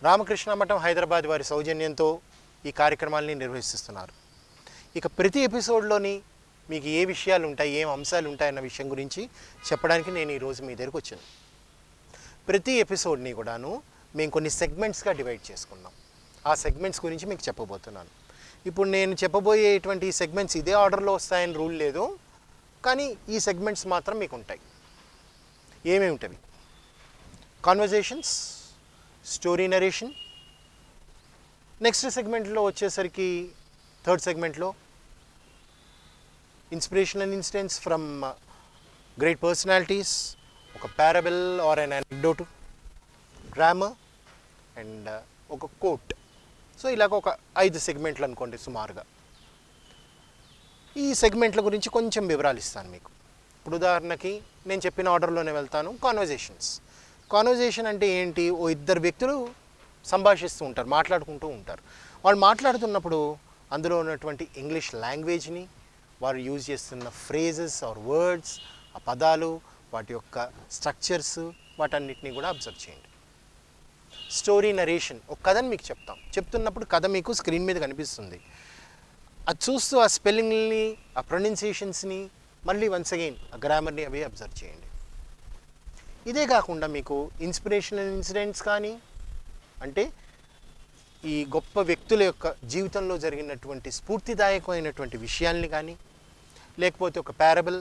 రామకృష్ణ మఠం హైదరాబాద్ వారి సౌజన్యంతో ఈ కార్యక్రమాలని నిర్వహిస్తున్నారు. ఇక ప్రతి ఎపిసోడ్లోని మీకు ఏ విషయాలు ఉంటాయి, ఏం అంశాలు ఉంటాయన్న విషయం గురించి చెప్పడానికి నేను ఈరోజు మీ దగ్గరకు వచ్చాను. ప్రతి ఎపిసోడ్ని కూడాను మేము కొన్ని సెగ్మెంట్స్గా డివైడ్ చేసుకున్నాం. ఆ సెగ్మెంట్స్ గురించి మీకు చెప్పబోతున్నాను. ఇప్పుడు నేను చెప్పబోయేటువంటి ఈ సెగ్మెంట్స్ ఇదే ఆర్డర్లో వస్తాయని రూల్ లేదు, కానీ ఈ సెగ్మెంట్స్ మాత్రం మీకు ఉంటాయి. ఏమేమి ఉంటాయి? Conversations, story narration. నెక్స్ట్ సెగ్మెంట్లో వచ్చేసరికి థర్డ్ సెగ్మెంట్లో inspirational incidents from great personalities, ఒక parable or an anecdote, grammar and ఒక కోట్. సో ఇలాగ ఒక 5 సెగ్మెంట్లు అనుకోండి సుమారుగా. ఈ సెగ్మెంట్ల గురించి కొంచెం వివరాలు ఇస్తాను మీకు. ఇప్పుడు ఉదాహరణకి నేను చెప్పిన ఆర్డర్లోనే వెళ్తాను. కాన్వర్జేషన్ అంటే ఏంటి? ఓ ఇద్దరు వ్యక్తులు సంభాషిస్తూ ఉంటారు, మాట్లాడుకుంటూ ఉంటారు. వాళ్ళు మాట్లాడుతున్నప్పుడు అందులో ఉన్నటువంటి ఇంగ్లీష్ లాంగ్వేజ్ని, వారు యూజ్ చేస్తున్న ఫ్రేజెస్ ఆర్ వర్డ్స్, ఆ పదాలు, వాటి యొక్క స్ట్రక్చర్స్, వాటన్నిటిని కూడా అబ్జర్వ్ చేయండి. స్టోరీ నరేషన్, ఒక కథని మీకు చెప్తున్నప్పుడు కథ మీకు స్క్రీన్ మీద కనిపిస్తుంది. అది చూస్తూ ఆ స్పెల్లింగ్ని, ఆ ప్రొనౌన్సియేషన్స్ని, మళ్ళీ వన్స్ అగైన్ ఆ గ్రామర్ని అవి అబ్జర్వ్ చేయండి. ఇదే కాకుండా మీకు ఇన్స్పిరేషనల్ ఇన్సిడెంట్స్ కానీ, అంటే ఈ గొప్ప వ్యక్తుల యొక్క జీవితంలో జరిగినటువంటి స్ఫూర్తిదాయకమైనటువంటి విషయాల్ని కానీ, లేకపోతే ఒక ప్యారబుల్,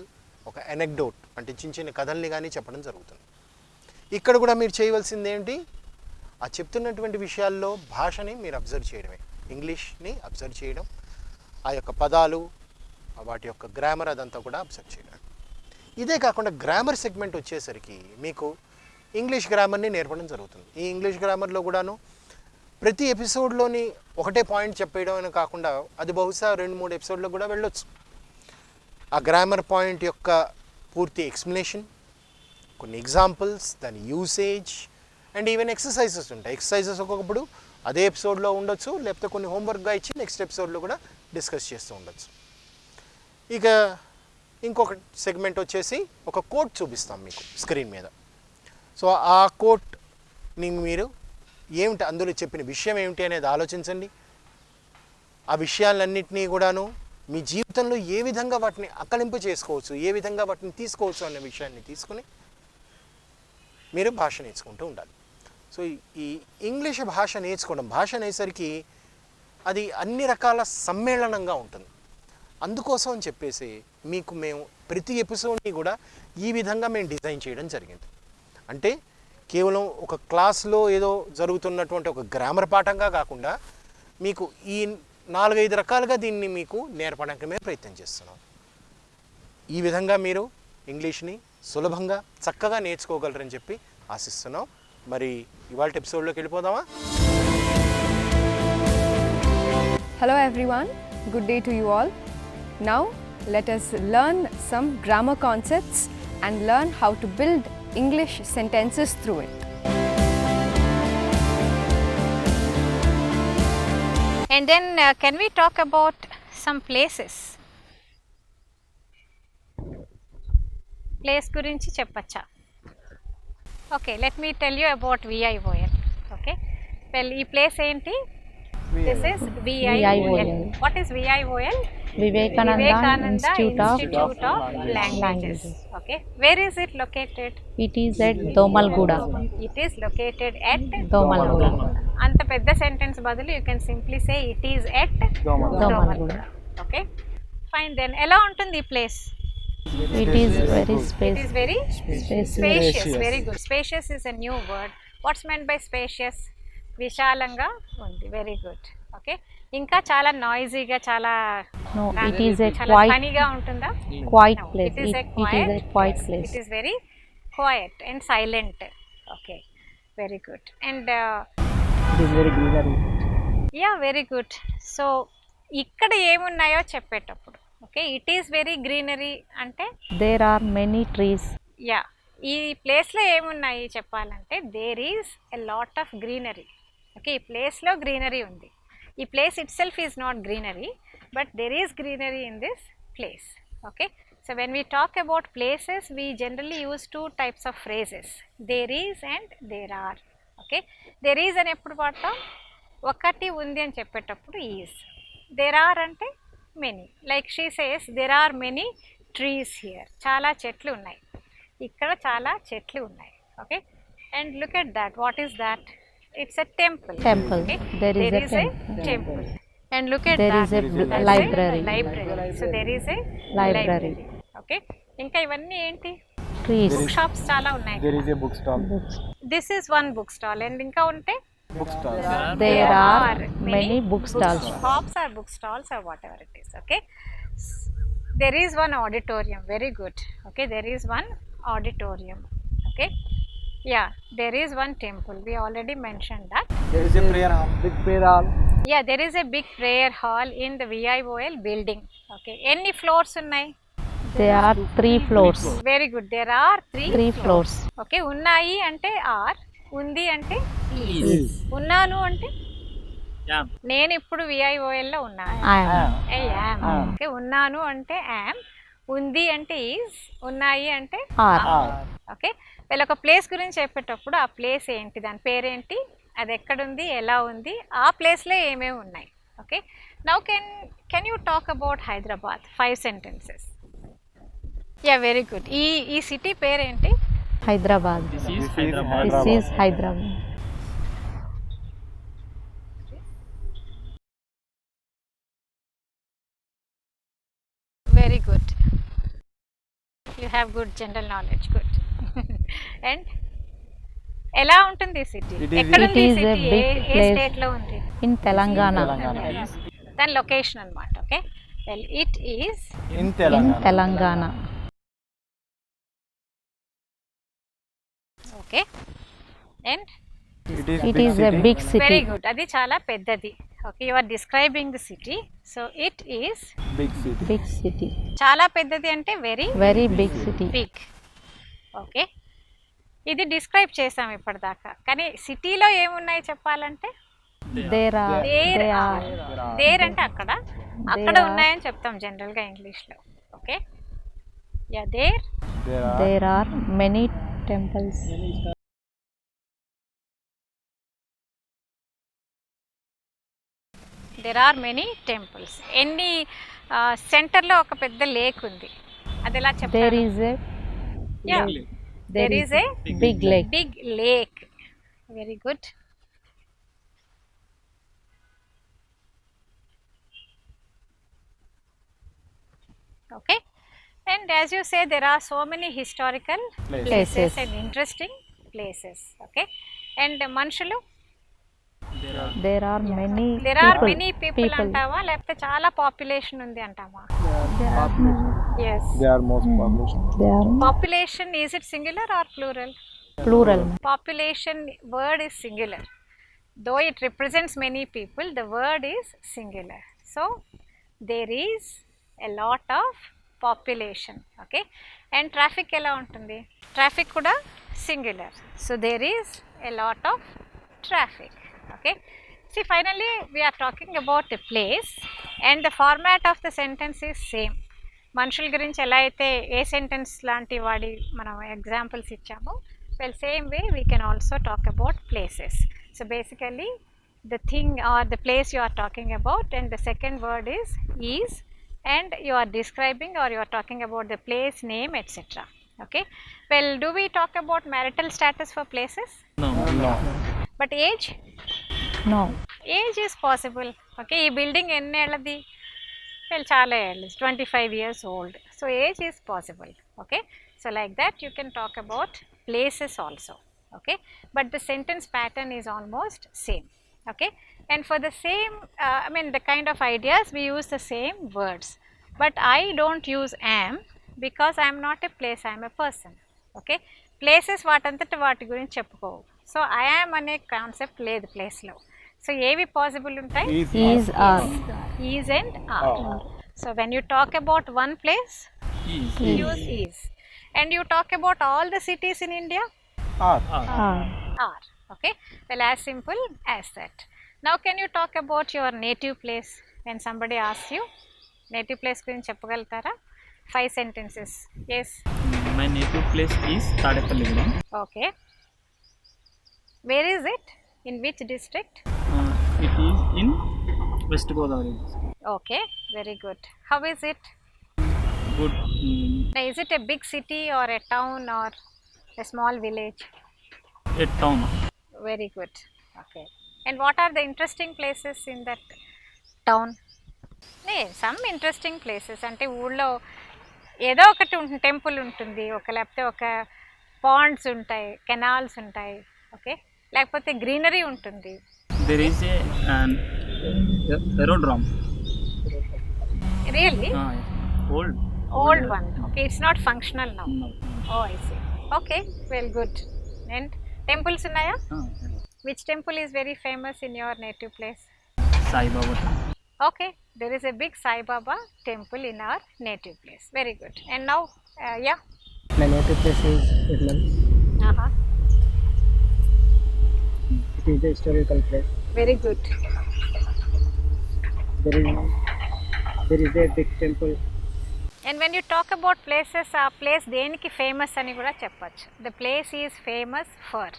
ఒక అనెక్డోట్ అంటే చిన్న చిన్న కథల్ని కానీ చెప్పడం జరుగుతుంది. ఇక్కడ కూడా మీరు చేయవలసింది ఏంటి? ఆ చెప్తున్నటువంటి విషయాల్లో భాషని మీరు అబ్జర్వ్ చేయడమే, ఇంగ్లీష్ని అబ్జర్వ్ చేయడం, ఆ యొక్క పదాలు, వాటి యొక్క గ్రామర్ అదంతా కూడా అబ్జర్వ్ చేయడం. ఇదే కాకుండా గ్రామర్ సెగ్మెంట్ వచ్చేసరికి మీకు ఇంగ్లీష్ గ్రామర్ని నేర్పడం జరుగుతుంది. ఈ ఇంగ్లీష్ గ్రామర్లో కూడాను ప్రతి ఎపిసోడ్లోని ఒకటే పాయింట్ చెప్పేయడం అని కాకుండా అది బహుశా 2-3 ఎపిసోడ్లో కూడా వెళ్ళొచ్చు. ఆ గ్రామర్ పాయింట్ యొక్క పూర్తి ఎక్స్ప్లెనేషన్, కొన్ని ఎగ్జాంపుల్స్, దాని యూసేజ్ అండ్ ఈవెన్ ఎక్సర్సైజెస్ ఉంటాయి. ఎక్సర్సైజెస్ ఒక్కొక్కప్పుడు అదే ఎపిసోడ్లో ఉండొచ్చు, లేకపోతే కొన్ని హోంవర్క్గా ఇచ్చి నెక్స్ట్ ఎపిసోడ్లో కూడా డిస్కస్ చేస్తూ ఉండొచ్చు. ఇక ఇంకొక సెగ్మెంట్ వచ్చేసి ఒక కోట్ చూపిస్తాం మీకు స్క్రీన్ మీద. సో ఆ కోట్ని మీరు ఏమిటి, అందులో చెప్పిన విషయం ఏమిటి అనేది ఆలోచించండి. ఆ విషయాలన్నింటినీ కూడాను మీ జీవితంలో ఏ విధంగా వాటిని అకలింపు చేసుకోవచ్చు, ఏ విధంగా వాటిని తీసుకోవచ్చు అనే విషయాన్ని తీసుకుని మీరు భాష నేర్చుకుంటూ ఉండాలి. సో ఈ ఇంగ్లీష్ భాష నేర్చుకోవడం, భాష అనేసరికి అది అన్ని రకాల సమ్మేళనంగా ఉంటుంది. అందుకోసం అని చెప్పేసి మీకు మేము ప్రతి ఎపిసోడ్ని కూడా ఈ విధంగా మేము డిజైన్ చేయడం జరిగింది. అంటే కేవలం ఒక క్లాస్లో ఏదో జరుగుతున్నటువంటి ఒక గ్రామర్ పాఠంగా కాకుండా మీకు ఈ 4-5 రకాలుగా దీన్ని మీకు నేర్పడానికి మేము ప్రయత్నం చేస్తున్నాం. ఈ విధంగా మీరు ఇంగ్లీష్ని సులభంగా చక్కగా నేర్చుకోగలరని చెప్పి ఆశిస్తున్నాం. మరి ఇవాళ ఎపిసోడ్లోకి వెళ్ళిపోదామా? Hello everyone, good day to you all. Now let us learn some grammar concepts and learn how to build English sentences through it. And then can we talk about some places? Place గురించి చెప్పచ్చా? Okay, let me tell you about VIOL. Okay, well ఈ place ఏంటి? This is VIOL. What is VIOL? Vivekananda Institute of Languages. Okay, where is it located? It is at Domalguda. It is located at Domalguda. అంత పెద్ద sentence బదులు you can simply say it is at Domalguda. Okay, fine. Then ఎలా ఉంటుంది ఈ place? It is very It is very spacious. Very good. Spacious is a new word. What's meant by spacious? విశాలంగా ఉంది. Very good. Okay, ఇంకా చాలా నాయిజీగా, చాలా No, it is a చాలా quiet, ఫనీగా ఉంటుందా? quiet place. It is a It is quiet a quiet place. It is very quiet and silent. Okay, very good. And It is very greenery. yeah, very good. So ఇక్కడ ఏమున్నాయో చెప్పేటప్పుడు, okay, it is very greenery అంటే There are many trees. Yeah, ఈ ప్లేస్లో ఏమున్నాయి చెప్పాలంటే there is a lot of greenery. Okay, ఈ ప్లేస్లో గ్రీనరీ ఉంది. ఈ place itself is not greenery, but there is greenery in this place. Okay, so when we talk about places we generally use 2 types of phrases, there is and there are. Okay, there is అని ఎప్పుడు వాడతాం? ఒకటి ఉంది అని చెప్పేటప్పుడు is. There are అంటే many. Like she says there are many trees here. చాలా చెట్లు ఉన్నాయి, ఇక్కడ చాలా చెట్లు ఉన్నాయి. Okay, and look at that. What is that? It's a temple. Temple. Okay, There is a a temple. And look at There that. is a That's library. library. So there is a Library. Okay, ఇంకా ఇవన్నీ ఏంటి? Trees. Book shops చాలా ఉన్నాయి. There is a bookstall. Books. This is one book stall. And ఇంకా ఉంటే Bookstall. There are many bookstalls. shops or bookstores or whatever it is. Okay, there is one auditorium. Very good. Okay, there is one auditorium. Okay, yeah, there is one temple. We already mentioned that. There is a prayer hall. Big prayer hall. Yeah, there is a big prayer hall in the VIOL building. Okay, ఎన్ని floors ఉన్నాయి? There are 3 floors. Very good, there are 3 floors. Okay, ఉన్నాయి అంటే are, ఉంది అంటే is, ఉన్నాను అంటే నేను ఇప్పుడు విఐఓఎల్లో ఉన్నాను. I am. I am. Okay, ఉన్నాను అంటే యామ్, ఉంది అంటే ఈజ్, ఉన్నాయి అంటే Are. ఓకే, వీళ్ళ ఒక ప్లేస్ గురించి చెప్పేటప్పుడు ఆ ప్లేస్ ఏంటి, దాని పేరేంటి, అది ఎక్కడుంది, ఎలా ఉంది, ఆ ప్లేస్లో ఏమేమి ఉన్నాయి. Okay, now can you talk about Hyderabad? 5 sentences. Yeah, very good. ఈ సిటీ పేరేంటి? Hyderabad. This is Hyderabad. This is Hyderabad. Very good, you have good general knowledge. Good. And ఎలా ఉంటుంది ఈ సిటీ? It is- ఎక్కడ ఉంది It is a city? big ఏ place. స్టేట్లో ఉంది? In Telangana. దాని లొకేషన్ అన్నమాట. Okay, well it is In In Telangana. Telangana. Okay, and It is a big very city. Good, అది చాలా పెద్దది. Okay, you are describing the city. So it is Big city. Big city. చాలా పెద్దది అంటే very Very big city. Big. Okay, ఇది describe చేసాం ఇప్పటిదాకా. కానీ సిటీలో ఏమున్నాయి చెప్పాలంటే There are. There There are. are. There అంటే అక్కడ, అక్కడ There are. ఉన్నాయని చెప్తాం జనరల్గా ఇంగ్లీష్లో. Okay, yeah, there There are many temples. There are many temples. ఎన్ని సెంటర్లో ఒక పెద్ద లేక్ ఉంది, అది ఎలా There చెప్తారు? is a yeah, there there is is a big lake. big lake. Very good. Okay, and as you say, there are so many historical places Places. and interesting places. Okay, and మనుషులు, There are many there are people. many people అంటావా, లేకపోతే చాలా population ఉంది అంటావా? Yes. They are most population. They are Population, is it singular or plural? plural. Population word is singular. Though it represents many people, the word is singular. So there is a lot of population. Okay, and traffic ఎలా ఉంటుంది? Traffic కూడా singular. So there is a lot of traffic. Okay, see, finally we are talking about a place and the format of the sentence is same. మనుషుల గురించి ఎలా అయితే ఏ sentence లాంటి వాడి మనం ఎగ్జాంపుల్స్ ఇచ్చామో, well same way we can also talk about places. So basically the thing are the place you are talking about and the second word is and you are describing or you are talking about the place name, etc. Okay, well, do we talk about marital status for places? No. But age? No. Age is possible. Okay, ఈ building ఎన్నేళ్ళది? Well, చాలా ఏళ్ళు, 25 years old. So age is possible. Okay, so like that you can talk about places also. Okay, but the sentence pattern is almost same. Okay, and for the same I mean the kind of ideas we use the same words, but I don't use am because I am not a place, I am a person. Okay, places వాటంతట వాటి గురించి చెప్పుకోవు. So I am అనే concept లేదు ప్లేస్లో. So ఏవి possible ఉంటాయి? Is are. Is and are. So when you talk about one place, use is, and you talk about all the cities in India, Are. are. Okay, well, as simple as that. Now can you talk about your native place? When somebody asks you native place గురించి చెప్పగలుగుతారా? 5 sentences. Yes. My native place is Tadepalli. Okay. Where is it? In which district? It is in West Godavari. Okay, very good. How is it? Good. Now, is it a big city or a town or a small village? A town. Very good. Okay. And what are the interesting places in that town? Some interesting places అంటే ఊళ్ళో ఏదో ఒకటి temple ఉంటుంది, లేకపోతే ఒక Pond's ఉంటాయి, canals ఉంటాయి, okay, లేకపోతే గ్రీనరీ ఉంటుంది. There is an aerodrome. Really? Old. Old one. Okay, it's not functional now. No. Oh, I see. Okay, well, good. And temples ఉన్నాయా? Which temple is very famous in your native place? Sai Baba. Okay, there is a big Sai Baba temple in our native place. Very good. And now, yeah. My native place is Irland. Uh-huh. It is a historical place. Very good. There is a big temple. And when you talk about places, ఆ place దేనికి famous అని కూడా చెప్పచ్చు. The place is famous for,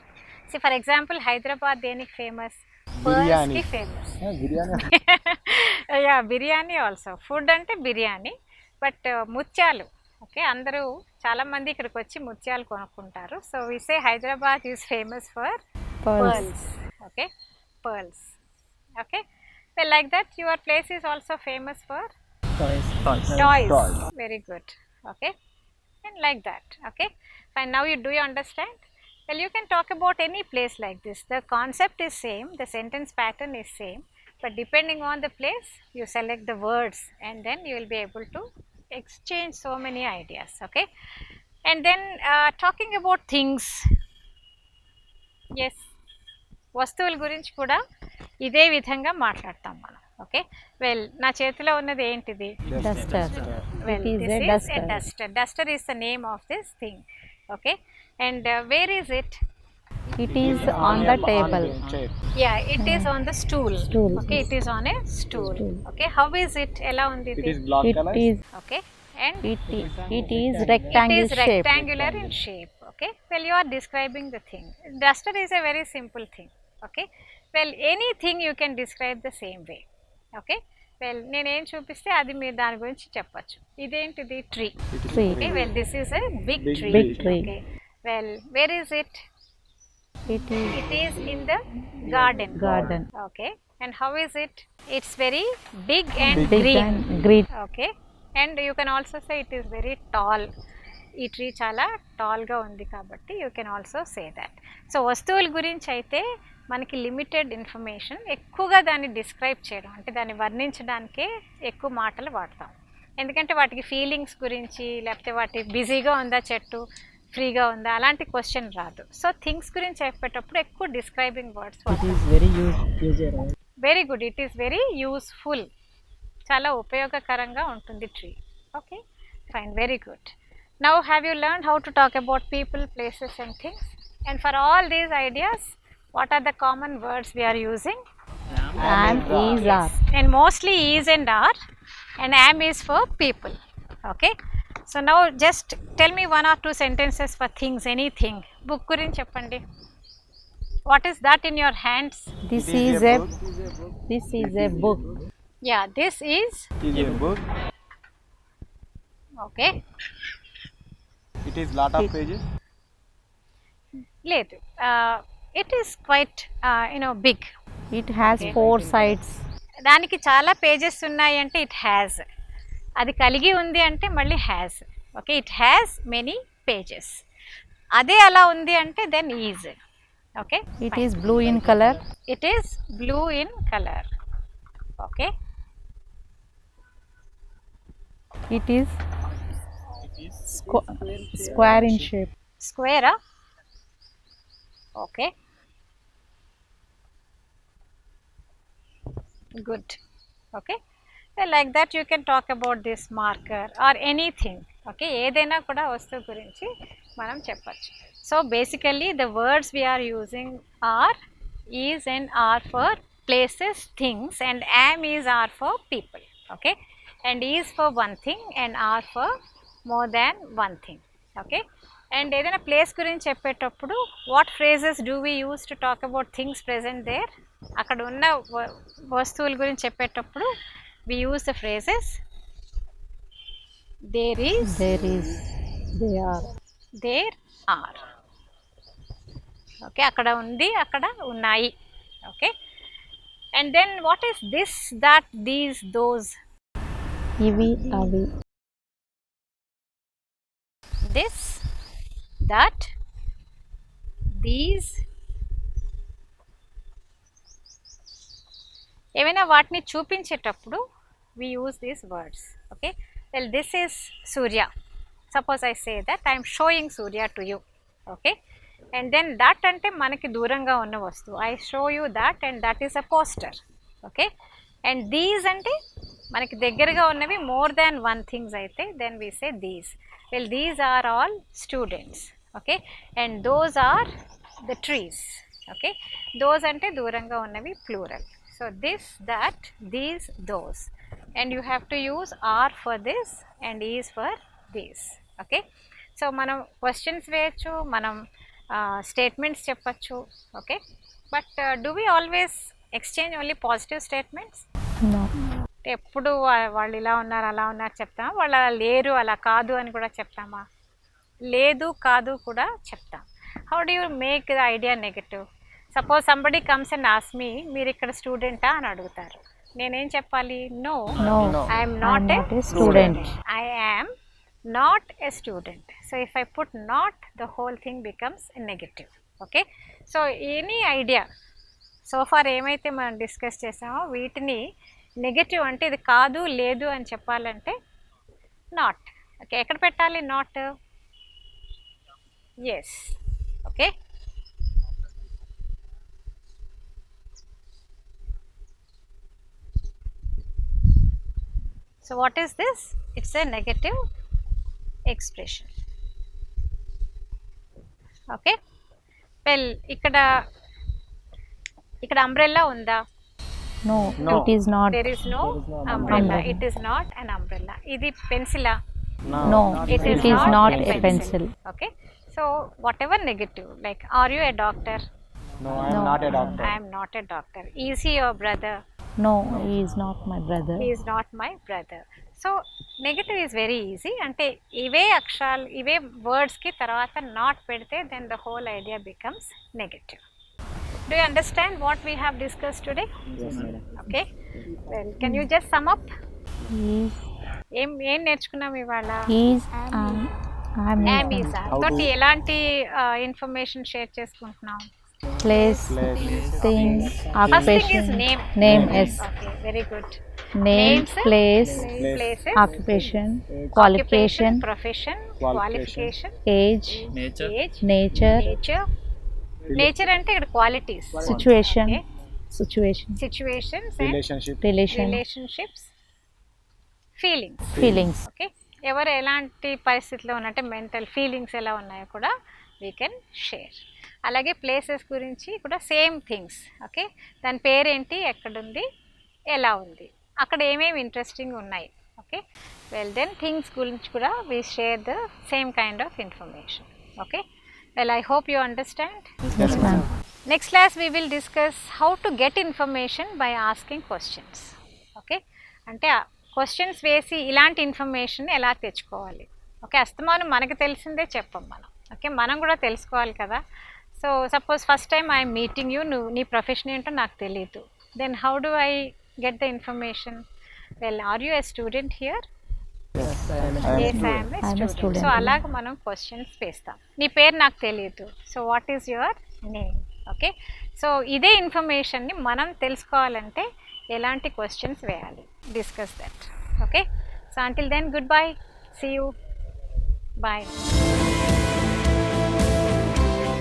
for example Hyderabad దేనికి famous? పర్ల్స్కి famous. Yeah, biryani also. Food అంటే biryani, but ముత్యాలు. Okay, అందరూ చాలామంది ఇక్కడికి వచ్చి ముత్యాలు కొనుక్కుంటారు. So we say Hyderabad is famous for pearls. Okay, pearls. Okay, well, like that your place is also famous for Toys. toys. Very good. Okay, and like that. Okay, fine. Now do you understand? Well, you can talk about any place like this. The concept is same, the sentence pattern is same, but depending on the place you select the words and then you will be able to exchange so many ideas. Okay, and then talking about things. Yes, వస్తువుల గురించి కూడా ఇదే విధంగా మాట్లాడతాం మనం. Okay, well, నా చేతిలో ఉన్నది ఏంటిది? Duster. Well, It is this a is duster. a duster. Duster is the name of this thing. Okay, and where is it? It is on the table. Chair. Yeah, it is on the stool. Stool. Okay, it is on a stool. Okay, how is it? ఎలా ఉంది It ఇది? is black It color. is Okay, and it is it rectangle is shape. rectangular in shape. Okay, well, you are describing the thing. Duster is a very simple thing. Okay, well, anything you can describe the same way. Okay, well, నేను ఏం చూపిస్తే అది మీరు దాని గురించి చెప్పచ్చు. ఇదేంటిది? Tree. Tree. Okay, well, this is a big tree. Big tree. Okay, well, where is it? It is It is in the garden. garden. Okay, and how is it? It's very big and Big green. and green. Okay, and you can also say it is very tall. ఈ tree చాలా టాల్గా ఉంది కాబట్టి you can also say that. So వస్తువుల గురించి అయితే మనకి limited information, ఎక్కువగా దాన్ని డిస్క్రైబ్ చేయడం అంటే దాన్ని వర్ణించడానికే ఎక్కువ మాటలు వాడతాం. ఎందుకంటే వాటికి ఫీలింగ్స్ గురించి, లేకపోతే వాటి బిజీగా ఉందా చెట్టు, ఫ్రీగా ఉందా, అలాంటి క్వశ్చన్ రాదు. సో థింగ్స్ గురించి చెప్పేటప్పుడు ఎక్కువ డిస్క్రైబింగ్ వర్డ్స్ It వాడతాం. is very user. Very good, it is very useful. చాలా ఉపయోగకరంగా ఉంటుంది tree. Okay, fine, very good. Now have you learned how to talk about people, places and things? And for all these ideas, what are the common words we are using? Am, is, are. And mostly is and are, and am is for people. Okay, so now just tell me one or two sentences for things, anything. Book gurinchi cheppandi. What is that in your hands? This It is is a a book. this is a book. Yeah, this is. It is a book. Okay, It is lot of pages. లేదు, it is quite big. It has four sides. దానికి చాలా pages ఉన్నాయి అంటే it has. అది కలిగి ఉంది అంటే మళ్ళీ has. Okay, it has many pages. అదే అలా ఉంది అంటే then is. Okay, It is blue in color. It is blue in colour. Okay, It is square in shape. స్క్వేరా? Okay, good. Okay, like that you can talk about this marker or anything. Okay, ఏదైనా కూడా వస్తువు గురించి మనం చెప్పచ్చు. So basically the words we are using are, is and are for places, things, and am is are for people. Okay, and is for one thing and are for more than one thing. Okay, and ఏదైనా place గురించి చెప్పేటప్పుడు what phrases do we use to talk about things present there? అక్కడ ఉన్న వస్తువుల గురించి చెప్పేటప్పుడు we use the phrases there is, There is, they are. There are. Okay, అక్కడ ఉంది, అక్కడ ఉన్నాయి. Okay, and then what is this, that, these, those? Ivi, avi. This, that, these. ఏమైనా వాటిని చూపించేటప్పుడు we use these words. Okay, well, this is Surya. Suppose I say that I am showing Surya to you. Okay, and then that ante manaki దూరంగా ఉన్న వస్తువు. I show you that, and that is a poster. Okay, and these ante మనకి దగ్గరగా ఉన్నవి more than one things అయితే then we say these. Well, these are all students. Okay, and those are the trees. Okay, those ante దూరంగా ఉన్నవి plural. So this, that, these, those, and you have to use are for this and is for these. Okay, so మనం questions వేయచ్చు, మనం statements చెప్పచ్చు. Okay, but do we always exchange only positive statements? No. ఎప్పుడు వాళ్ళు ఇలా ఉన్నారు, అలా ఉన్నారు చెప్తామా? వాళ్ళు అలా లేరు, అలా కాదు అని కూడా చెప్తామా? లేదు, కాదు కూడా చెప్తాం. How do you make the idea negative? Suppose somebody comes and ask me, మీరు ఇక్కడ స్టూడెంటా అని అడుగుతారు. నేనేం చెప్పాలి? No, I'm not a student. I am not a student. So if I put not, the whole thing becomes negative. Okay, so any idea so far ఏమైతే మనం discuss చేసామో వీటిని నెగటివ్ అంటే ఇది కాదు, లేదు అని చెప్పాలంటే నాట్. ఓకే, ఎక్కడ పెట్టాలి not? Yes. Okay, so what is this? It's a negative expression. Okay, well, ఇక్కడ umbrella unda? No, it is not. There is no umbrella. It is not an umbrella. Idi pencila? No, It is not a pencil. Okay, so whatever negative, like are you a doctor? No, I am not a doctor. I am not a doctor. Is he your brother? No, he is not my brother. He is not my brother. So negative is very easy. అంటే ఇవే అక్షరాలు, ఇవే వర్డ్స్కి తర్వాత not పెడితే then the whole idea becomes negative. Do you understand what we have discussed today? Yes, madam. Okay, well, can you just sum up? Is, ఏం నేర్చుకున్నాం ఇవాళ? is, am is తోటి ఎలాంటి ఇన్ఫర్మేషన్ షేర్ చేసుకుంటున్నాం? place, thing, First thing is occupation. name. Name is Okay, very good. name, Names, place, places, occupation, qualification, profession, Qualification. qualification, age, nature, age, nature, nature అంటే ఇక్కడ qualities, situation, Okay. situation, situations, Relationship. Relationships, feelings. feelings. Okay, ఎవరు ఎలాంటి పరిస్థితిలో ఉన్నట్టే mental feelings ఎలా ఉన్నాయో కూడా we can share. అలాగే ప్లేసెస్ గురించి కూడా సేమ్ థింగ్స్. ఓకే, దాని పేరేంటి, ఎక్కడుంది, ఎలా ఉంది, అక్కడ ఏమేమి ఇంట్రెస్టింగ్ ఉన్నాయి. ఓకే, వెల్ దెన్ థింగ్స్ గురించి కూడా we share the same kind of information. Okay, well I hope you understand. Yes, ma'am. Next class we will discuss how to get information by asking questions. Okay, అంటే questions వేసి ఇలాంటి information ఎలా తెచ్చుకోవాలి. Okay, అస్తమానం మనకి తెలిసిందే చెప్పం మనం. ఓకే, మనం కూడా తెలుసుకోవాలి కదా. So suppose first time I'm meeting you, నువ్వు నీ ప్రొఫెషన్ ఏంటో నాకు తెలియదు, then how do I get the information? Well, are you a student here? Yes, I am a Yes, I am a student. So అలాగ మనం questions వేస్తాం. నీ పేరు నాకు తెలియదు, so what is your name? Okay, so ఇదే ఇన్ఫర్మేషన్ని మనం తెలుసుకోవాలంటే ఎలాంటి క్వశ్చన్స్ వేయాలి, discuss that. Okay, so until then good by, see you, bye.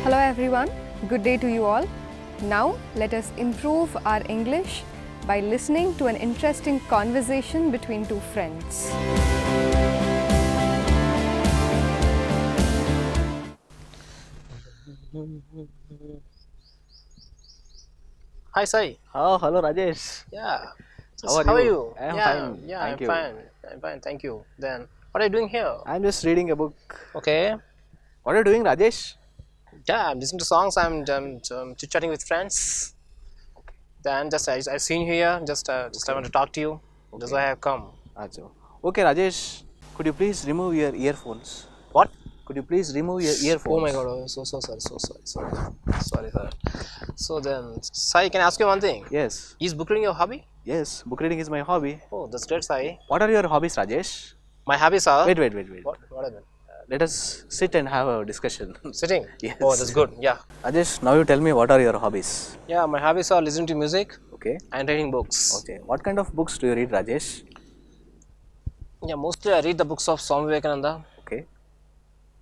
Hello everyone, good day to you all. Now let us improve our English by listening to an interesting conversation between two friends. Hi, Sai. Oh, hello, Rajesh. Yeah. How are you? I I am yeah, fine. Yeah, Thank I'm you. fine. I'm fine. Thank you. Then, what are you doing here? I'm just reading a book. Okay. What are you doing, Rajesh? Yeah, I'm listening to songs. I'm chit chatting with friends. Then just I seen you here. Just I want to talk to you. That's why I have come. Achha. Okay, Rajesh, could you please remove your earphones? What? Could you please remove your earphones? Oh my God! Oh, so sorry. Sorry for that. So then, Sai, can I ask you one thing? Yes. Is book reading your hobby? Yes, book reading is my hobby. Oh, that's great, Sai. What are your hobbies, Rajesh? My hobbies are. Wait. What are they? Let us sit and have a discussion. Sitting. Yes. Oh, that's good. Yeah. Rajesh, now you tell me what are your hobbies? Yeah, my hobbies are listening to music Okay. and reading books. Okay. What kind of books do you read, Rajesh? Yeah, mostly I read the books of Swami Vivekananda Okay.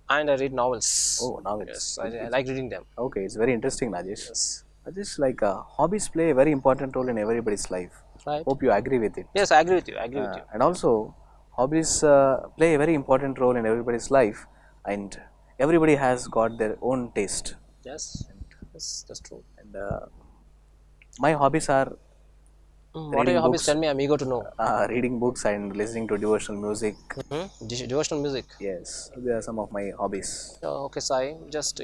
and I read novels. Oh, novels. Yes, I like reading them. Okay, it's very interesting, Rajesh. Yes. Rajesh, like hobbies play a very important role in everybody's life. Right. Hope you agree with it. Yes, I agree with you. I agree with you. And also, hobbies play a very important role in everybody's life, and everybody has got their own taste. Yes. Yes, that's true. And my hobbies are What are reading your hobbies? books. Tell me. I'm eager to know. Reading books and listening to devotional music. Devotional music. Yes, they are some of my hobbies. Okay, Sai. Just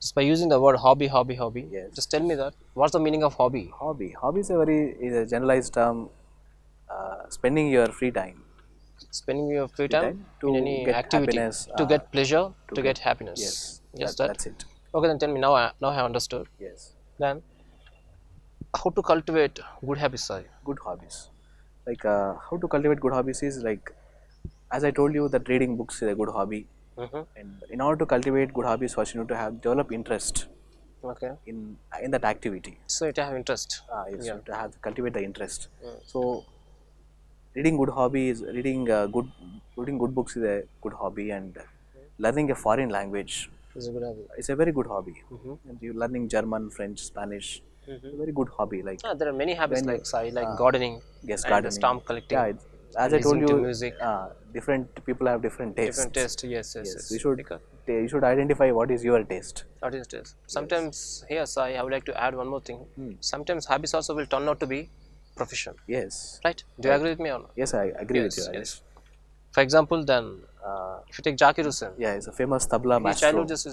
just by using the word hobby. Yes. Just tell me that. What's the meaning of hobby? Hobby is a generalized term. Spending your free time. Spending your free time to in any get activity, happiness, to get pleasure, to get happiness. Yes, Yes, that's it. Okay, then tell me now. Now I have understood. Yes, Then, how to cultivate good habits, Sai? good hobbies. Like how to cultivate good hobbies is like, as I told you, that reading books is a good hobby. And in order to cultivate good hobbies, first you need to have develop interest Okay. in that activity. So you have interest. Yes, Yeah. you have to have cultivate the interest. So reading good hobby is reading good books is a good hobby, and learning a foreign language It's a good habit. is a very good hobby. And you learning German, French, Spanish, a very good hobby. Like There are many habits when you- like Sai, like gardening, yes, and gardening, stamp collecting. Yeah, as I told listening to you, music. different people have different tastes. Different taste. Yes. You should identify what is your taste. That is taste. Sometimes here, Sai, I would like to add one more thing. Sometimes habits also will turn out to be profession. Yes. Right? Do you agree with me or not? Yes, I agree with you. Yes, Rajesh. yes. For example, then if you take Zakir Hussain, Yeah, he's a famous tabla his maestro. childhood, just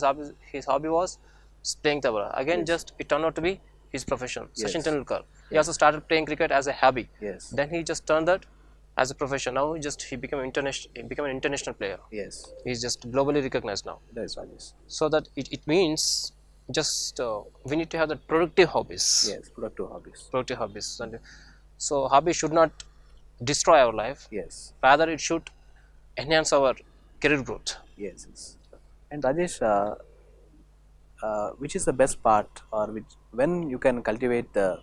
his hobby was playing tabla. Again, just it turned out to be his profession. Yes. Sachin Tendulkar. He also started playing cricket as a hobby. Yes. Then he just turned that as a profession. Now he became an international player. Yes, He's just globally recognized now. that is Rajesh. So that it means just we need to have that productive hobbies. Yes, productive hobbies. Productive hobbies. And so hobby should not destroy our life. Yes, Rather, it should enhance our career growth. yes. And Rajesh, which is the best part, or when you can cultivate the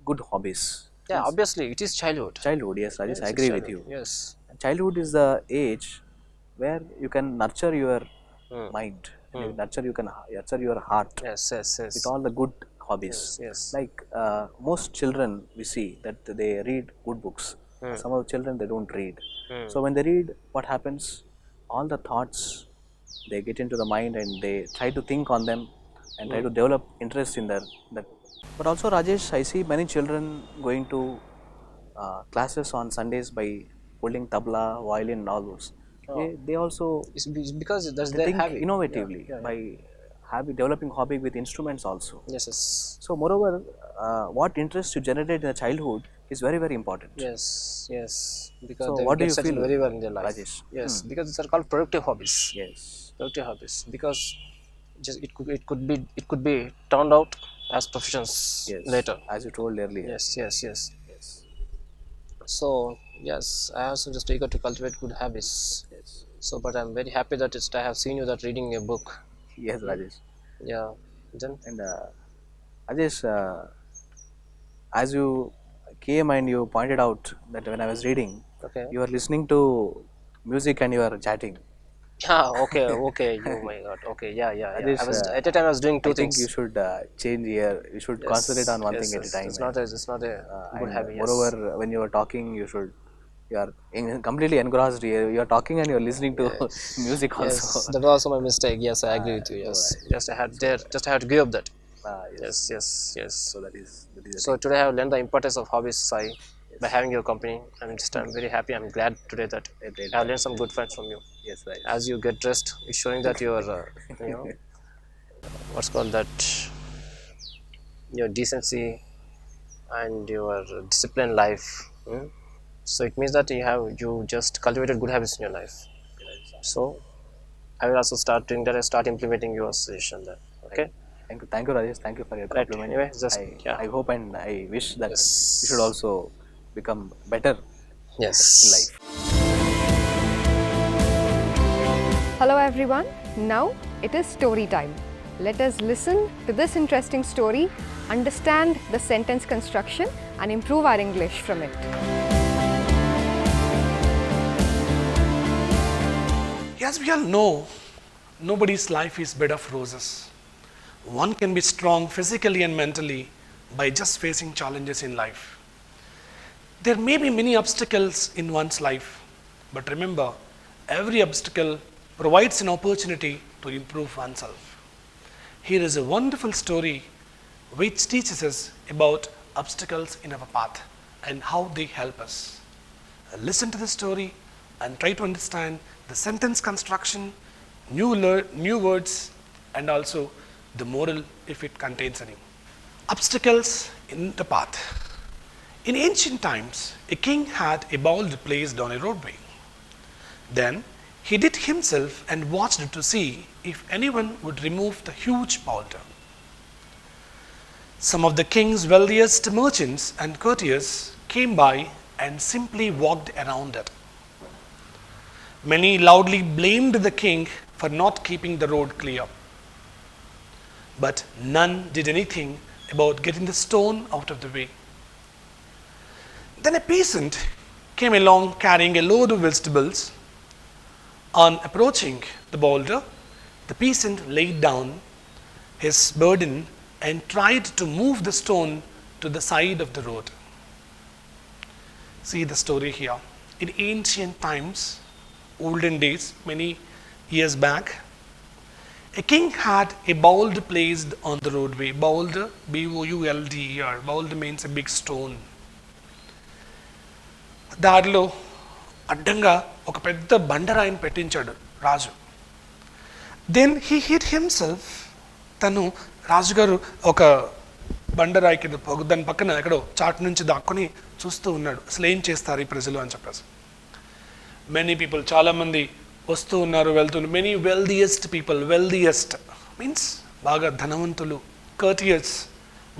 good hobbies? Yeah, obviously, it is childhood. Childhood, yes, Rajesh, Yes, I it's agree with childhood. you. Yes. Childhood is the age where you can nurture your mind, and you nurture your heart Yes. with all the good hobbies. Yes. Like most children, we see that they read good books. Some of the children they don't read. So when they read, what happens? All the thoughts they get into the mind, and they try to think on them and try to develop interest in that. But also, Rajesh, I see many children going to classes on Sundays by holding tabla, violin, and all those. They also It's because that's they their think habit. innovatively by developing hobby with instruments also. Yes. So moreover, what interest you generate in the childhood is very, very important. Yes. Because So they what do get you settled feel, very well in their life. Rajesh? Yes, because these are called productive hobbies. Yes. Productive hobbies, because just it could be turned out as professions Yes. later. As you told earlier. Yes. Yes. So yes, I also just eager to cultivate good habits. Yes. So, but I'm very happy that I have seen you that reading a book. Yes, Rajesh. Yeah. Then And Rajesh, as you came and you pointed out that when I was reading, okay. you are listening to music and you are chatting. Yeah. Okay. Oh my God. Okay. Yeah. Rajesh, I was at the time I was doing two I think things. you should change here. You should concentrate on one thing at a time. It's not a good And habit. Yes. moreover, when you are talking, you are completely engrossed here. You are talking and you are listening to music also. Yes, that was also my mistake. Yes, I agree with you. Yes, just I had to give up that. Yes. Yes. So that is the So today I have learned the importance of hobbies, Sai, by having your company. I'm very happy. I'm glad today that I have learned some good friends from you. Yes, right. As you get dressed, it's showing that you are, you know, what's called that, your decency and your disciplined life. So it means that you just cultivated good habits in your life. So I will also start doing that and start implementing your suggestion then. Okay. Thank you, Rajesh. Thank you for your Right. compliment. Anyway, just yeah. I hope and I wish that you should Yes. also become better in Yes. life. Hello everyone. Now it is story time. Let us listen to this interesting story, understand the sentence construction and improve our English from it. As we all know, nobody's life is bed of roses. One can be strong physically and mentally by just facing challenges in life. There may be many obstacles in one's life, but remember, every obstacle provides an opportunity to improve oneself. Here is a wonderful story which teaches us about obstacles in our path and how they help us. Listen to the story and try to understand the sentence construction, new words, and also the moral if it contains any. Obstacles in the path. In ancient times, a king had a boulder placed on a roadway. Then he did himself and watched to see if anyone would remove the huge boulder. Some of the king's wealthiest merchants and courtiers came by and simply walked around it. Many loudly blamed the king for not keeping the road clear. But none did anything about getting the stone out of the way. Then a peasant came along carrying a load of vegetables. On approaching the boulder, the peasant laid down his burden and tried to move the stone to the side of the road. See the story here. In ancient times, olden days, many years back, a king had a boulder placed on the roadway. Boulder, B-O-U-L-D-E-R. Boulder means a big stone. దారిలో అడ్డంగా ఒక పెద్ద బండరాయిని పెట్టించాడు రాజు. Then he hit himself. తను రాజుగారు ఒక బండరాయి కింద దాని పక్కన ఎక్కడో చాటు నుంచి దాక్కుని చూస్తూ ఉన్నాడు. అసలు ఏం చేస్తారు ఈ ప్రజలు అని చెప్పేసి. మెనీ పీపుల్, చాలామంది వస్తూ ఉన్నారు, వెళ్తున్నారు. Many wealthiest people. Wealthiest means బాగా ధనవంతులు. కర్టియస్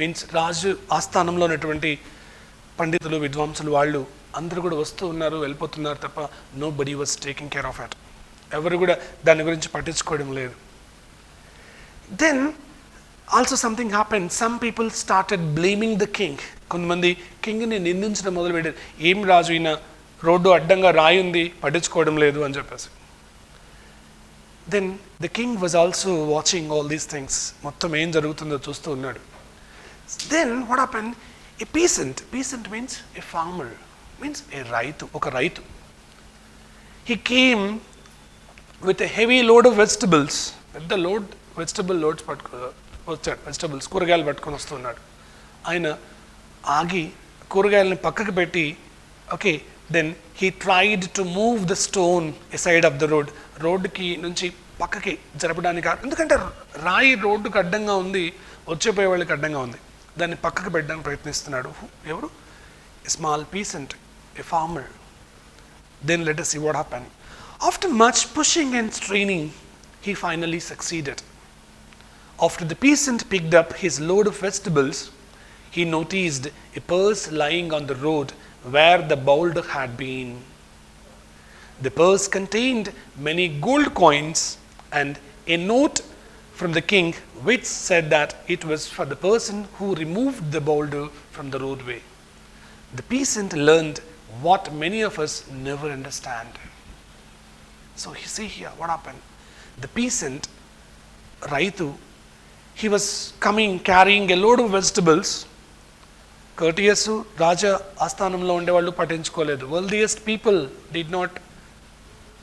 మీన్స్ రాజు ఆస్థానంలో ఉన్నటువంటి పండితులు, విద్వాంసులు, వాళ్ళు అందరూ కూడా వస్తూ ఉన్నారు, వెళ్ళిపోతున్నారు తప్ప nobody was taking care of it. ఎవరు కూడా దాని గురించి పట్టించుకోవడం లేదు. Then also something happen. Some people started blaming the king. కొంతమంది కింగ్ని నిందించడం మొదలుపెట్టారు. ఏం రాజు ఈయన, రోడ్డు అడ్డంగా రాయి ఉంది, పట్టించుకోవడం లేదు అని చెప్పేసి. Then the king was also watching all these things. మొత్తం ఏం జరుగుతుందో చూస్తూ ఉన్నాడు. Then what happen, a peasant. Peasant means a farmer, means a రైతు, ఒక రైతు. He came with a heavy load of vegetables. పెద్ద లోడ్, వెజిటబుల్ లోడ్స్ వచ్చాడు. వెజిటబుల్స్, కూరగాయలు పట్టుకొని వస్తున్నాడు. ఆయన ఆగి కూరగాయలని పక్కకు పెట్టి, okay, then he tried to move the stone aside of the road. రోడ్డుకి నుంచి పక్కకి జరపడానికి, ఎందుకంటే రాయి రోడ్డుకు అడ్డంగా ఉంది, వచ్చేపోయే వాళ్ళకి అడ్డంగా ఉంది. దాన్ని పక్కకు పెట్టడానికి ప్రయత్నిస్తున్నాడు. ఎవరు? A small peasant, a farmer. Then let us see what happened. After much pushing and straining, he finally succeeded. After the peasant picked up his load of vegetables, he noticed a purse lying on the road where the boulder had been. The purse contained many gold coins and a note from the king which said that it was for the person who removed the boulder from the roadway. The peasant learned what many of us never understand. So you see here what happened. The peasant, Raitu, he was coming carrying a load of vegetables. Courteous Raja ఆస్థానంలో ఉండేవాళ్ళు పట్టించుకోలేదు. Wealthiest people did not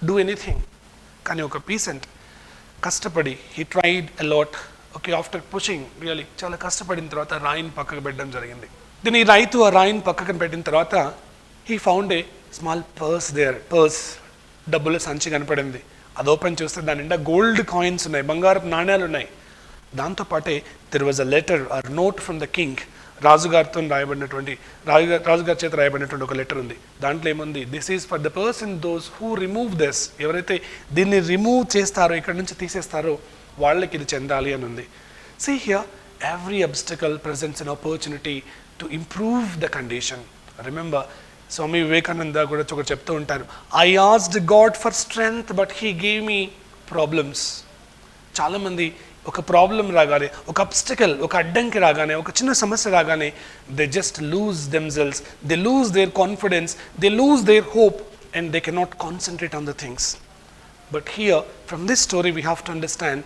do anything. కానీ ఒక peasant కష్టపడి, he tried a lot. Okay, after pushing really చాలా కష్టపడిన తర్వాత రాయిని పక్కకు పెట్టడం జరిగింది. దీని ఈ రైతు ఆ రాయిని పక్కకు పెట్టిన తర్వాత he found a small purse there. Purse. డబ్బుల సంచి కనపడింది. అది ఓపెన్ చేస్తే దాని నిండా గోల్డ్ కాయిన్స్ ఉన్నాయి, బంగారపు నాణ్యాలు ఉన్నాయి. దాంతోపాటే there was a letter or note from the king. రాజుగారితో రాయబడినటువంటి రాజుగారి చేత రాయబడినటువంటి ఒక లెటర్ ఉంది. దాంట్లో ఏముంది, this is for the person those who remove this, ఎవరైతే దీన్ని రిమూవ్ చేస్తారో, ఇక్కడ నుంచి తీసేస్తారో వాళ్ళకి ఇది చెందాలి అని ఉంది. See here, every obstacle presents an opportunity to improve the condition. Remember, Swami Vivekananda కూడా ఒకటి చెప్తూ ఉంటారు, I asked God for strength but he gave me problems. చాలామంది ఒక ప్రాబ్లం రాగానే, ఒక అబ్స్టికల్, ఒక అడ్డంకి రాగానే, ఒక చిన్న సమస్య రాగానే they just lose themselves, they lose their confidence, they lose their hope and they cannot concentrate on the things. But here from this story we have to understand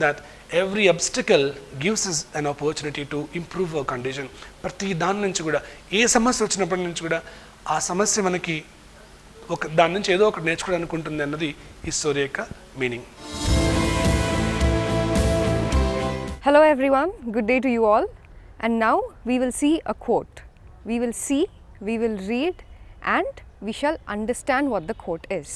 that every obstacle gives us an opportunity to improve our condition. ప్రతి దాని నుంచి కూడా, ఏ సమస్య వచ్చినప్పటి నుంచి కూడా ఆ సమస్య మనకి దాని నుంచి ఏదో ఒకటి నేర్చుకోవడానికి ఉంటుంది అన్నది ఈ స్టోరీ యొక్క meaning. Hello everyone, good day to you all. And now we will see a quote. We will see, we will read, and we shall understand what the quote is.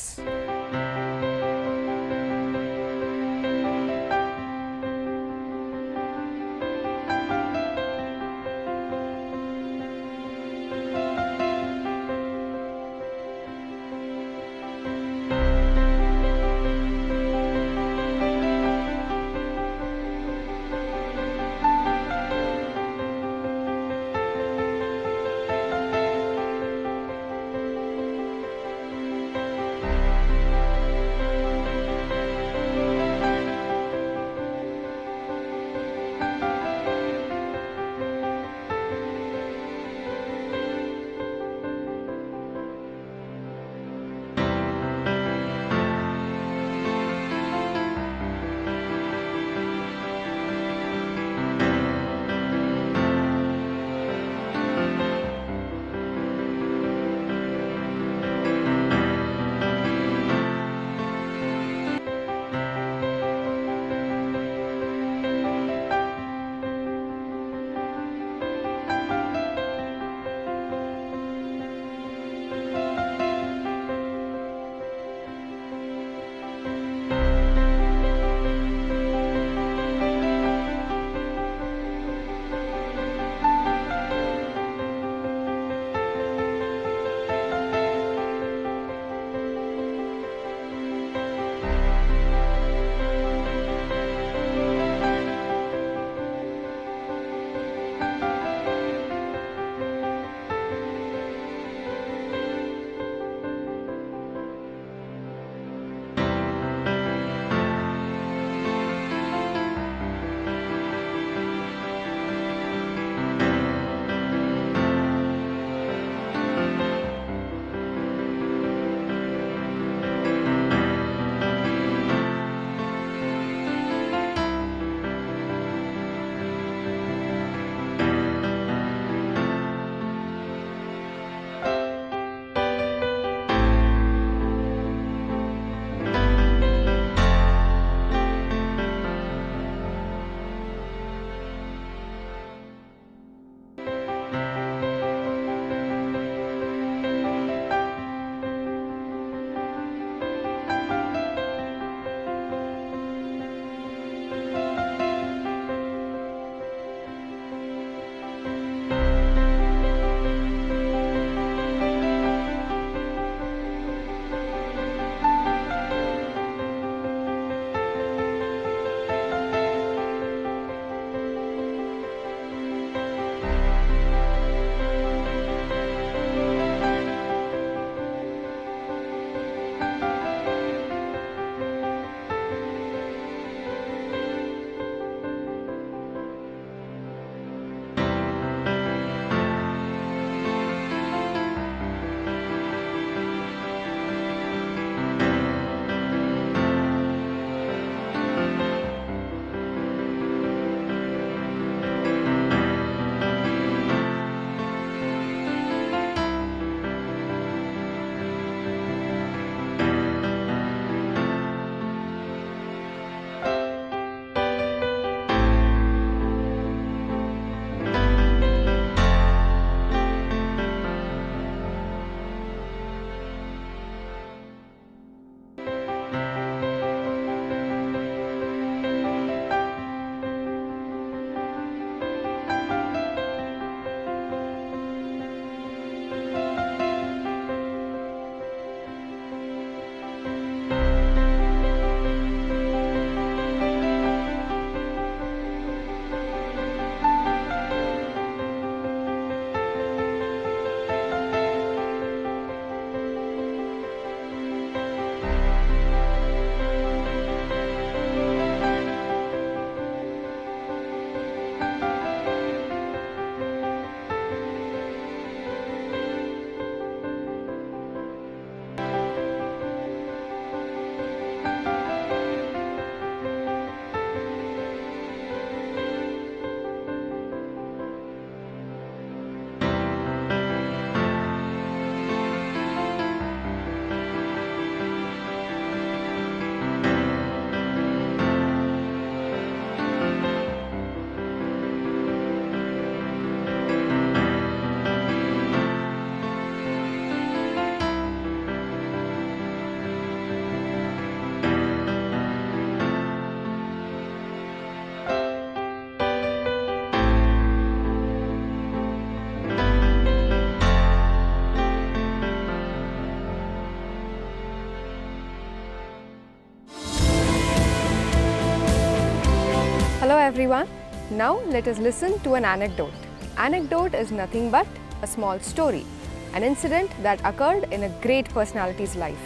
everyone. Now let us listen to an anecdote. Anecdote is nothing but a small story, an incident that occurred in a great personality's life.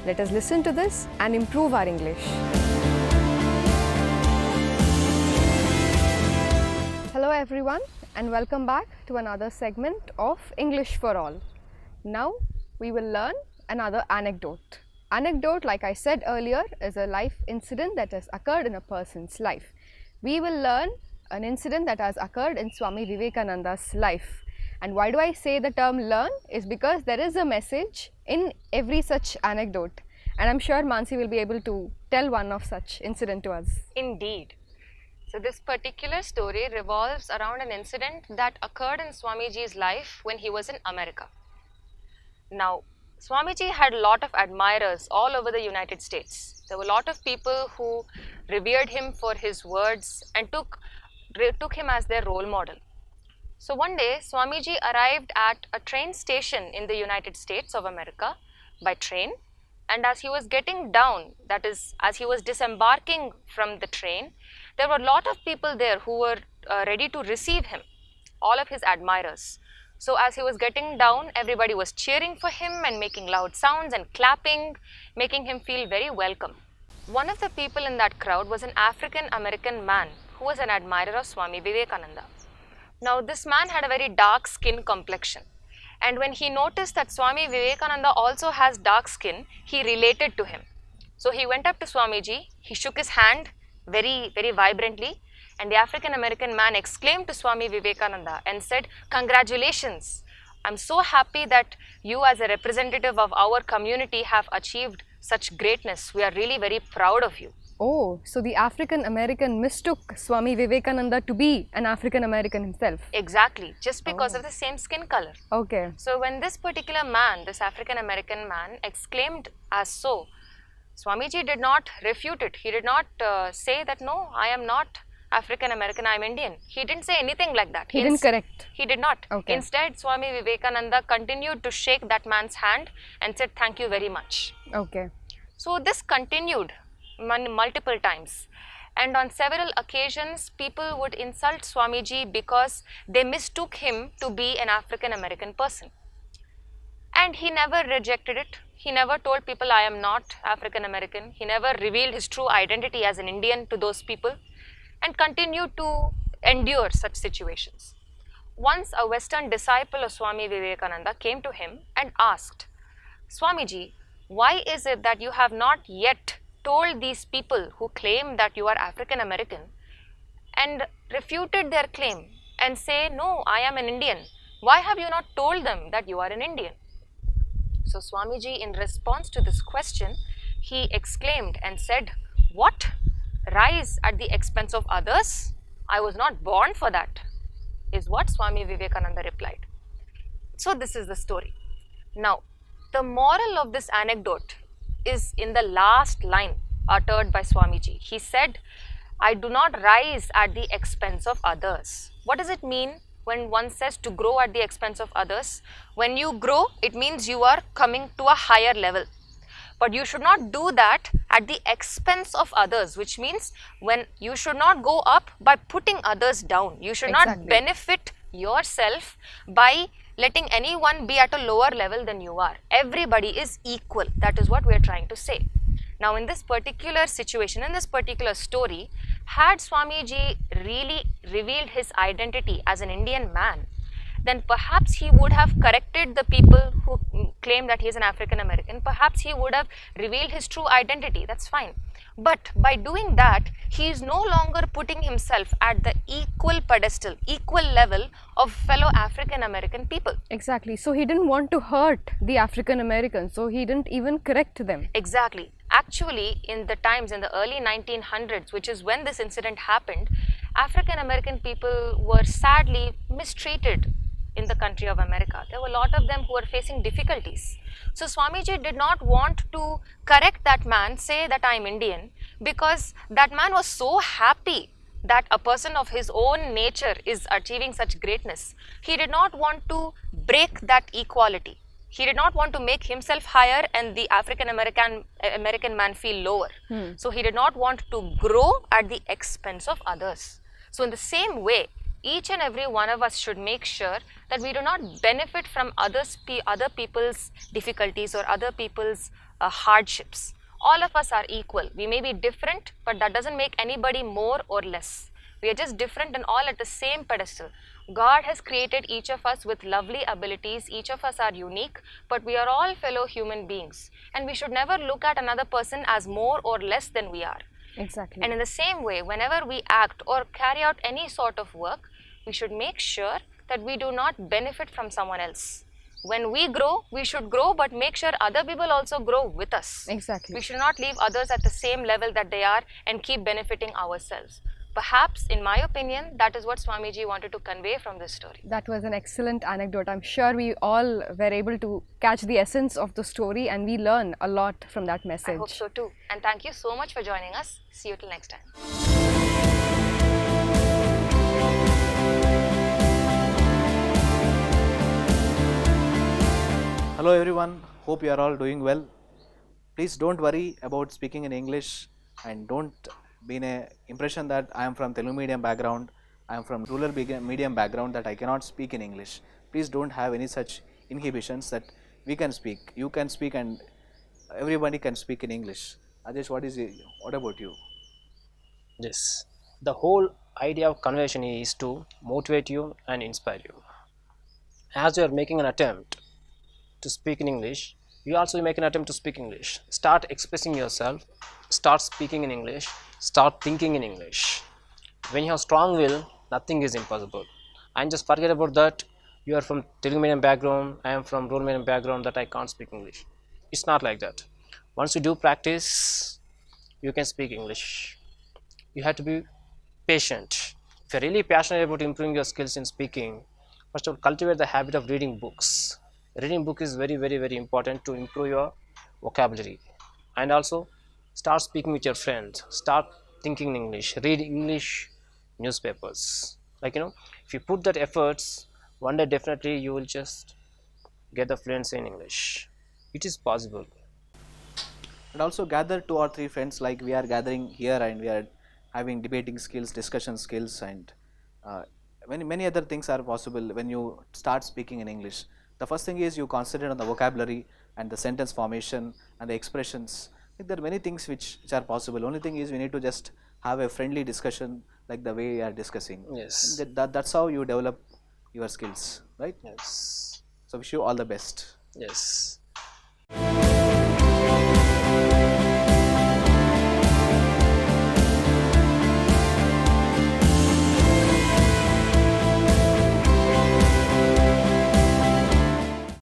Let us listen to this and improve our English. Hello everyone and welcome back to another segment of English for All. Now we will learn another anecdote. Anecdote, like I said earlier, is a life incident that has occurred in a person's life. We will learn an incident that has occurred in Swami Vivekananda's life. And why do I say the term learn is because there is a message in every such anecdote. And I'm sure Mansi will be able to tell one of such incident to us. Indeed. So this particular story revolves around an incident that occurred in Swamiji's life when he was in America. Now, Swamiji had a lot of admirers all over the United States. There were a lot of people who revered him for his words and took him as their role model. So one day, Swamiji arrived at a train station in the United States of America by train, and as he was getting down, that is, as he was disembarking from the train, there were a lot of people there who were ready to receive him, all of his admirers. So as he was getting down, everybody was cheering for him and making loud sounds and clapping, making him feel very welcome. One of the people in that crowd was an African American man who was an admirer of Swami Vivekananda. Now this man had a very dark skin complexion, and when he noticed that Swami Vivekananda also has dark skin, he related to him. So he went up to Swamiji, he shook his hand very, very vibrantly, and the African American man exclaimed to Swami Vivekananda and said, "Congratulations, I'm so happy that you as a representative of our community have achieved such greatness. We are really very proud of you." Oh, so the African American mistook Swami Vivekananda to be an African American himself. Exactly, just because of the same skin color. Okay. So when this particular man, this African American man, exclaimed as so, Swamiji did not refute it. He did not say that, no, I am not African American, I am Indian. He didn't say anything like that. He didn't correct. He did not. Okay. Instead, Swami Vivekananda continued to shake that man's hand and said, "Thank you very much." Okay. So this continued multiple times, and on several occasions people would insult Swamiji because they mistook him to be an African American person, and he never rejected it. He never told people, "I am not African American." He never revealed his true identity as an Indian to those people, and continued to endure such situations. Once a Western disciple of Swami Vivekananda came to him and asked, "Swamiji, why is it that you have not yet told these people who claim that you are African American and refuted their claim and say, 'No, I am an Indian'? Why have you not told them that you are an Indian?" So Swamiji, in response to this question, he exclaimed and said, "What? Rise at the expense of others? I was not born for that," is what Swami Vivekananda replied. So this is the story. Now, the moral of this anecdote is in the last line uttered by Swamiji. He said, "I do not rise at the expense of others." What does it mean when one says to grow at the expense of others? When you grow, it means you are coming to a higher level. But you should not do that at the expense of others, which means when you should not go up by putting others down. You should not benefit yourself by letting anyone be at a lower level than you are. Everybody is equal. That is what we are trying to say. Now, in this particular situation, in this particular story, had Swamiji really revealed his identity as an Indian man, then perhaps he would have corrected the people who claim that he is an African American. Perhaps he would have revealed his true identity. That's fine. But by doing that, he is no longer putting himself at the equal pedestal, equal level of fellow African American people. Exactly. So he didn't want to hurt the African Americans, so he didn't even correct them. Exactly. Actually, in the times, in the early 1900s, which is when this incident happened, African American people were sadly mistreated in the country of America. There were a lot of them who were facing difficulties. So Swamiji did not want to correct that man, say that I am Indian, because that man was so happy that a person of his own nature is achieving such greatness. He did not want to break that equality. He did not want to make himself higher and the African American man feel lower. So he did not want to grow at the expense of others. So in the same way, each and every one of us should make sure that we do not benefit from other people's difficulties or other people's hardships. All of us are equal. We may be different, but that doesn't make anybody more or less. We are just different and all at the same pedestal. God has created each of us with lovely abilities. Each of us are unique, but we are all fellow human beings. And we should never look at another person as more or less than we are. Exactly. And in the same way, whenever we act or carry out any sort of work, we should make sure that we do not benefit from someone else. When we grow, we should grow, but make sure other people also grow with us. Exactly. We should not leave others at the same level that they are and keep benefiting ourselves. Perhaps, in my opinion, that is what Swamiji wanted to convey from this story. That was an excellent anecdote. I'm sure we all were able to catch the essence of the story and we learn a lot from that message. I hope so too. And thank you so much for joining us. See you till next time. Hello everyone, hope you are all doing well. Please don't worry about speaking in English and don't be in a impression that I am from Telugu medium background, I am from rural medium background that I cannot speak in English. Please don't have any such inhibitions that we can speak, you can speak and everybody can speak in English. Ajesh, what about you? Yes, the whole idea of conversation is to motivate you and inspire you. As you are making an attempt to speak in English, you also make an attempt to speak English. Start expressing yourself, start speaking in English, start thinking in English. When you have strong will, nothing is impossible. And just forget about that. You are from Telugu medium background, I am from rural medium background, that I can't speak English. It's not like that. Once you do practice, you can speak English. You have to be patient. If you're really passionate about improving your skills in speaking, first of all, cultivate the habit of reading books. Reading book is very, very, very important to improve your vocabulary. And also, start speaking with your friends. Start thinking in English. Read English newspapers. If you put that efforts, one day definitely you will just get the fluency in English. It is possible. And also gather 2 or 3 friends like we are gathering here and we are having debating skills, discussion skills and many other things are possible when you start speaking in English. The first thing is you concentrate on the vocabulary and the sentence formation and the expressions. There are many things which are possible. Only thing is we need to just have a friendly discussion like the way we are discussing. Yes. That's how you develop your skills, right? Yes. So wish you all the best. Yes.